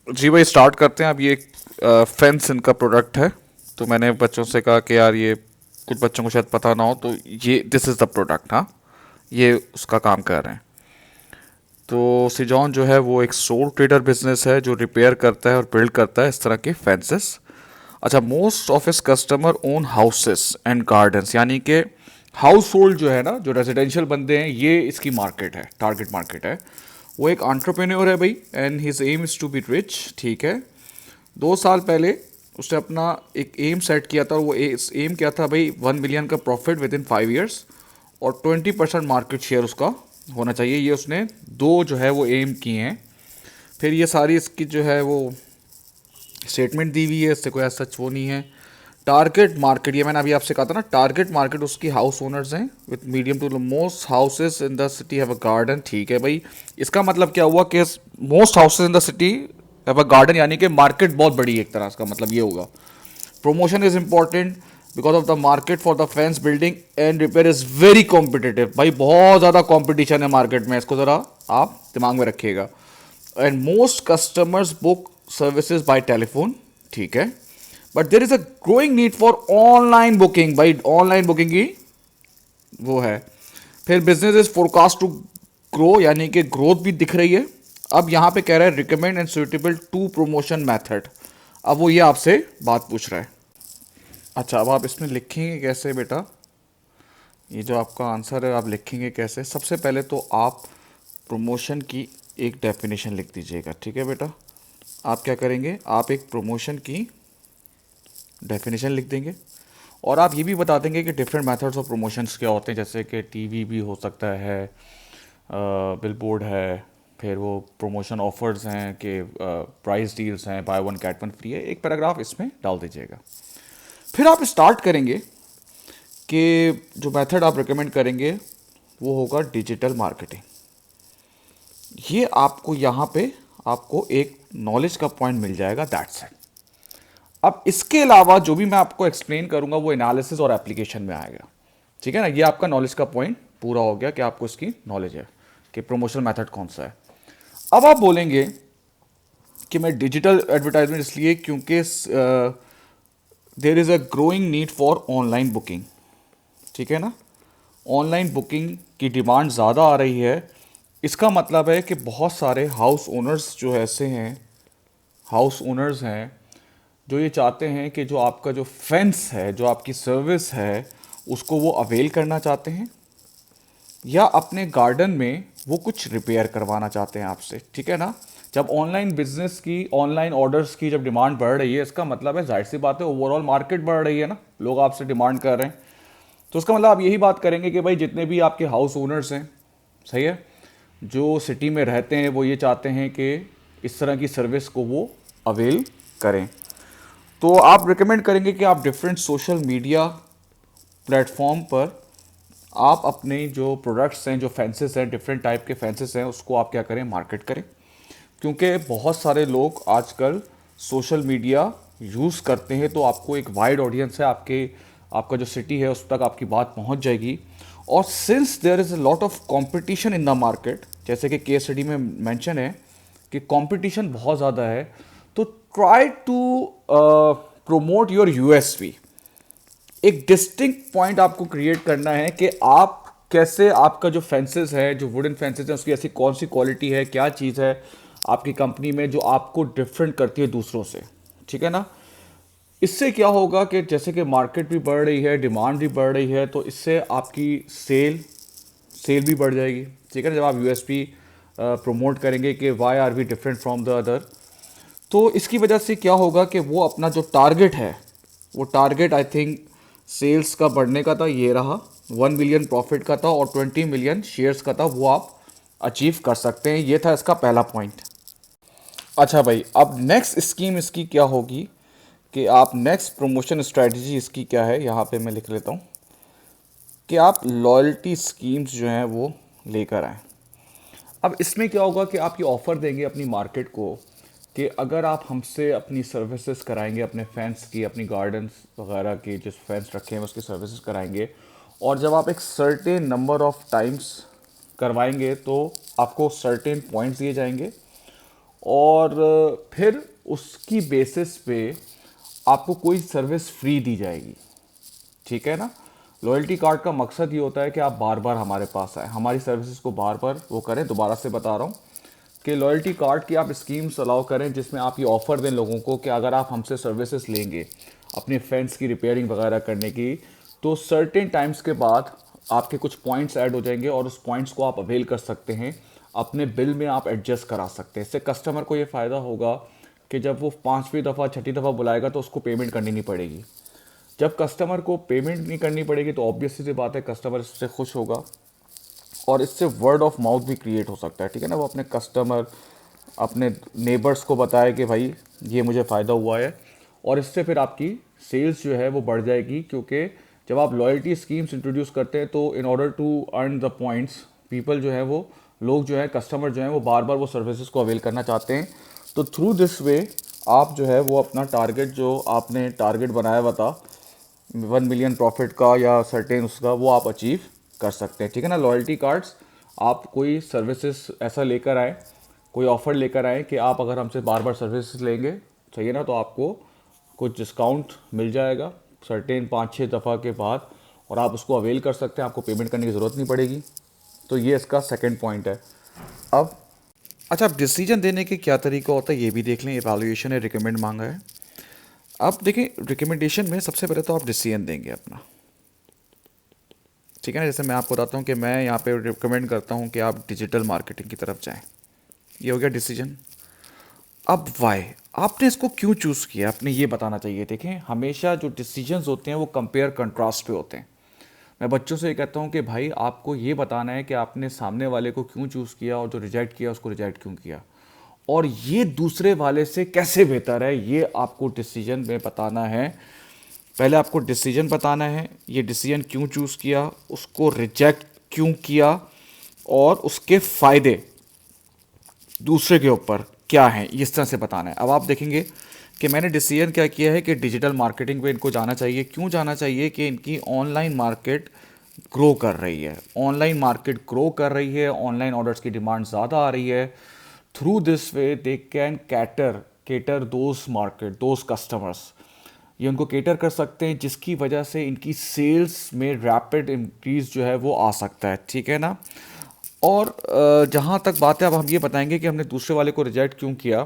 जी भाई, स्टार्ट करते हैं। अब ये एक फेंस इनका प्रोडक्ट है। तो मैंने बच्चों से कहा कि यार ये कुछ बच्चों को शायद पता ना हो, तो ये दिस इज़ द प्रोडक्ट। हाँ, ये उसका काम कर रहे हैं। तो सिजॉन जो है वो एक सोल ट्रेडर बिजनेस है जो रिपेयर करता है और बिल्ड करता है इस तरह के फेंसेस। अच्छा, मोस्ट ऑफ इस customer own houses and gardens, यानी कि हाउस होल्ड जो है ना, जो रेजिडेंशियल बंदे हैं, ये इसकी मार्केट है, टारगेट मार्केट है। वो एक एंटरप्रेन्योर है भाई, and his aim is to be rich. ठीक है। 2 साल पहले उसने अपना एक एम सेट किया था, और वो एम क्या था भाई, 1 मिलियन का प्रॉफिट विद इन 5 ईयर्स, और 20% मार्केट शेयर उसका होना चाहिए। ये उसने दो जो है वो एम किए हैं। फिर ये सारी इसकी जो है वो स्टेटमेंट दी हुई है, इससे कोई ऐसा सच वो नहीं है। टारगेट मार्केट, ये मैंने अभी आपसे कहा था ना, टारगेट मार्केट उसकी हाउस ओनर्स हैं with medium to most houses in the city have a garden. ठीक है भाई, इसका मतलब क्या हुआ कि most houses in the city have a garden, यानी कि मार्केट बहुत बड़ी है एक तरह, इसका मतलब ये होगा। Promotion is important because of the market for the fence building and repair is very competitive. भाई बहुत ज़्यादा कॉम्पिटिशन है मार्केट में, इसको ज़रा आप दिमाग में रखिएगा। And most customers book services by telephone. ठीक है। But there is a growing need for online booking. भाई ऑनलाइन बुकिंग की वो है। फिर business is forecast to grow, यानी कि ग्रोथ भी दिख रही है। अब यहां पे कह रहा है recommend and suitable to promotion method. अब वो ये आपसे बात पूछ रहा है। अच्छा, अब आप इसमें लिखेंगे कैसे बेटा? ये जो आपका आंसर है आप लिखेंगे कैसे? सबसे पहले तो आप प्रमोशन की एक डेफिनेशन लिख दीजिएगा। ठीक है बेटा, आप क्या करेंगे, आप एक प्रमोशन की डेफिनेशन लिख देंगे, और आप ये भी बता देंगे कि डिफरेंट मेथड्स ऑफ प्रमोशंस क्या होते हैं, जैसे कि टीवी भी हो सकता है, बिलबोर्ड है, फिर वो प्रमोशन ऑफर्स हैं कि प्राइस डील्स हैं, by one get one free है। एक पैराग्राफ इसमें डाल दीजिएगा। फिर आप स्टार्ट करेंगे कि जो मेथड आप रिकमेंड करेंगे वो होगा डिजिटल मार्केटिंग। ये आपको यहाँ पे आपको एक नॉलेज का पॉइंट मिल जाएगा, दैट्स इट। अब इसके अलावा जो भी मैं आपको एक्सप्लेन करूंगा वो एनालिसिस और एप्लीकेशन में आएगा। ठीक है ना, ये आपका नॉलेज का पॉइंट पूरा हो गया कि आपको इसकी नॉलेज है कि प्रमोशनल मेथड कौन सा है। अब आप बोलेंगे कि मैं डिजिटल एडवर्टाइजमेंट इसलिए क्योंकि there is a growing need for online booking. ठीक है ना, ऑनलाइन बुकिंग की डिमांड ज़्यादा आ रही है। इसका मतलब है कि बहुत सारे हाउस ओनर्स जो ऐसे हैं, हाउस ओनर्स हैं जो ये चाहते हैं कि जो आपका जो फेंस है, जो आपकी सर्विस है, उसको वो अवेल करना चाहते हैं, या अपने गार्डन में वो कुछ रिपेयर करवाना चाहते हैं आपसे। ठीक है ना, जब ऑनलाइन बिजनेस की, ऑनलाइन ऑर्डर्स की जब डिमांड बढ़ रही है, इसका मतलब है जाहिर सी बात है ओवरऑल मार्केट बढ़ रही है ना, लोग आपसे डिमांड कर रहे हैं। तो उसका मतलब आप यही बात करेंगे कि भाई जितने भी आपके हाउस ओनर्स हैं, सही है, जो सिटी में रहते हैं, वो ये चाहते हैं कि इस तरह की सर्विस को वो अवेल करें। तो आप रिकमेंड करेंगे कि आप डिफरेंट सोशल मीडिया प्लेटफॉर्म पर आप अपने जो प्रोडक्ट्स हैं, जो फैंसेस हैं, डिफरेंट टाइप के फैंसेस हैं, उसको आप क्या करें, मार्केट करें। क्योंकि बहुत सारे लोग आजकल सोशल मीडिया यूज़ करते हैं, तो आपको एक वाइड ऑडियंस है, आपका जो सिटी है उस तक आपकी बात पहुंच जाएगी। और since there is a lot of competition in the market, जैसे कि केस स्टडी में मेंशन है कि कंपटीशन बहुत ज़्यादा है, तो try to promote your USP. एक डिस्टिंक्ट पॉइंट आपको क्रिएट करना है कि आप कैसे, आपका जो फेंसेस है, जो वुडन फेंसेस है, उसकी ऐसी कौन सी क्वालिटी है, क्या चीज़ है आपकी कंपनी में जो आपको डिफरेंट करती है दूसरों से। ठीक है ना, इससे क्या होगा कि जैसे कि मार्केट भी बढ़ रही है, डिमांड भी बढ़ रही है, तो इससे आपकी सेल सेल भी बढ़ जाएगी। ठीक है ना, जब आप यूएसपी प्रमोट करेंगे कि why are we different from the other, तो इसकी वजह से क्या होगा कि वो अपना जो टारगेट है, वो टारगेट आई थिंक सेल्स का बढ़ने का था, ये रहा, 1 मिलियन प्रॉफिट का था और 20 मिलियन शेयर्स का था, वो आप अचीव कर सकते हैं। ये था इसका पहला पॉइंट। अच्छा भाई, अब नेक्स्ट स्कीम इसकी क्या होगी कि आप नेक्स्ट प्रमोशन स्ट्रेटजी इसकी क्या है, यहाँ पे मैं लिख लेता हूँ कि आप लॉयल्टी स्कीम्स जो हैं वो लेकर आएँ। अब इसमें क्या होगा कि आप ये ऑफ़र देंगे अपनी मार्केट को कि अगर आप हमसे अपनी सर्विसेज कराएंगे, अपने फैंस की, अपनी गार्डन्स वगैरह की जिस फैंस रखे हैं उसकी सर्विसेज कराएंगे, और जब आप एक सर्टेन नंबर ऑफ टाइम्स करवाएंगे तो आपको सर्टेन पॉइंट्स दिए जाएंगे, और फिर उसकी बेसिस पे आपको कोई सर्विस फ्री दी जाएगी, ठीक है ना। लॉयल्टी कार्ड का मकसद ये होता है कि आप बार बार हमारे पास आए, हमारी सर्विसेज को बार बार वो करें। दोबारा से बता रहा हूँ कि लॉयल्टी कार्ड की आप स्कीम्स अलाउ करें जिसमें आप ये ऑफ़र दें लोगों को कि अगर आप हमसे सर्विसेज लेंगे अपने फैंस की रिपेयरिंग वगैरह करने की, तो सर्टेन टाइम्स के बाद आपके कुछ पॉइंट्स ऐड हो जाएंगे और उस पॉइंट्स को आप अवेल कर सकते हैं, अपने बिल में आप एडजस्ट करा सकते हैं। इससे कस्टमर को ये फ़ायदा होगा कि जब वो 5वीं दफ़ा 6ठी दफ़ा बुलाएगा तो उसको पेमेंट करनी नहीं पड़ेगी। जब कस्टमर को पेमेंट नहीं करनी पड़ेगी तो ऑब्वियसली सी बात है कस्टमर इससे खुश होगा और इससे वर्ड ऑफ माउथ भी क्रिएट हो सकता है, ठीक है ना। वो अपने कस्टमर, अपने नेबर्स को बताए कि भाई ये मुझे फ़ायदा हुआ है, और इससे फिर आपकी सेल्स जो है वो बढ़ जाएगी। क्योंकि जब आप लॉयल्टी स्कीम्स इंट्रोड्यूस करते हैं तो in order to earn the points, people जो है वो लोग जो है कस्टमर जो है वो बार बार वो सर्विसेज को अवेल करना चाहते हैं। तो थ्रू दिस वे आप जो है वो अपना टारगेट, जो आपने टारगेट बनाया हुआ था 1 मिलियन प्रॉफिट का या सर्टेन उसका, वो आप अचीव कर सकते हैं, ठीक है ना। लॉयल्टी कार्ड्स, आप कोई सर्विसेज ऐसा लेकर आए, कोई ऑफ़र लेकर आए कि आप अगर हमसे बार बार सर्विस लेंगे, चाहिए ना, तो आपको कुछ डिस्काउंट मिल जाएगा सर्टेन 5-6 दफ़ा के बाद, और आप उसको अवेल कर सकते हैं, आपको पेमेंट करने की ज़रूरत नहीं पड़ेगी। तो ये इसका सेकंड पॉइंट है। अब अच्छा, अब डिसीजन देने के क्या तरीका होता है ये भी देख लें। इवैल्यूएशन है, रिकमेंड मांगा है। अब देखें, रिकमेंडेशन में सबसे पहले तो आप डिसीजन देंगे अपना, ठीक है ना। जैसे मैं आपको बताता हूँ कि मैं यहाँ पे रिकमेंड करता हूँ कि आप डिजिटल मार्केटिंग की तरफ जाएं, ये हो गया डिसीजन। अब वाई, आपने इसको क्यों चूज़ किया, आपने ये बताना चाहिए। देखें, हमेशा जो डिसीजंस होते हैं वो कंपेयर कंट्रास्ट पे होते हैं। मैं बच्चों से ये कहता हूँ कि भाई आपको ये बताना है कि आपने सामने वाले को क्यों चूज़ किया, और जो रिजेक्ट किया उसको रिजेक्ट क्यों किया, और ये दूसरे वाले से कैसे बेहतर है, ये आपको डिसीजन में बताना है। पहले आपको डिसीजन बताना है, ये डिसीजन क्यों चूज़ किया, उसको रिजेक्ट क्यों किया, और उसके फ़ायदे दूसरे के ऊपर क्या हैं, इस तरह से बताना है। अब आप देखेंगे कि मैंने डिसीजन क्या किया है कि डिजिटल मार्केटिंग पे इनको जाना चाहिए। क्यों जाना चाहिए? कि इनकी ऑनलाइन मार्केट ग्रो कर रही है, ऑनलाइन मार्केट ग्रो कर रही है, ऑनलाइन ऑर्डर्स की डिमांड ज़्यादा आ रही है। Through this way they can cater those market, those customers, ये उनको केटर कर सकते हैं, जिसकी वजह से इनकी सेल्स में रैपिड इंक्रीज जो है वो आ सकता है, ठीक है ना। और जहाँ तक बात है, अब हम ये बताएंगे कि हमने दूसरे वाले को रिजेक्ट क्यों किया।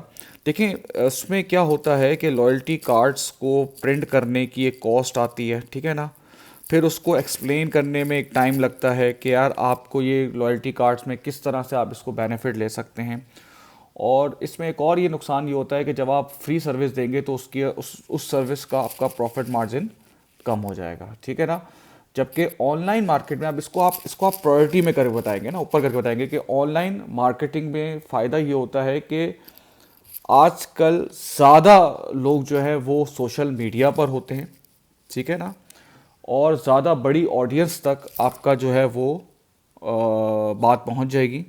देखें, इसमें क्या होता है कि लॉयल्टी कार्ड्स को प्रिंट करने की एक कॉस्ट आती है, ठीक है ना। फिर उसको एक्सप्लेन करने में एक टाइम लगता है कि यार आपको ये लॉयल्टी कार्ड्स में किस तरह से आप इसको बेनिफिट ले सकते हैं। और इसमें एक और ये नुकसान ये होता है कि जब आप फ्री सर्विस देंगे तो उसकी उस सर्विस का आपका प्रॉफिट मार्जिन कम हो जाएगा, ठीक है ना। जबकि ऑनलाइन मार्केट में आप इसको प्रायोरिटी में करके बताएंगे ना, ऊपर करके बताएंगे कि ऑनलाइन मार्केटिंग में फ़ायदा ये होता है कि आजकल ज़्यादा लोग जो है वो सोशल मीडिया पर होते हैं, ठीक है ना, और ज़्यादा बड़ी ऑडियंस तक आपका जो है वो बात पहुंच जाएगी।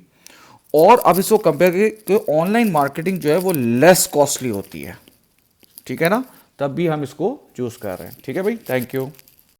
और अब इसको कंपेयर करके ऑनलाइन मार्केटिंग जो है वो लेस कॉस्टली होती है, ठीक है ना। तब भी हम इसको चूज़ कर रहे हैं, ठीक है भाई। Thank you.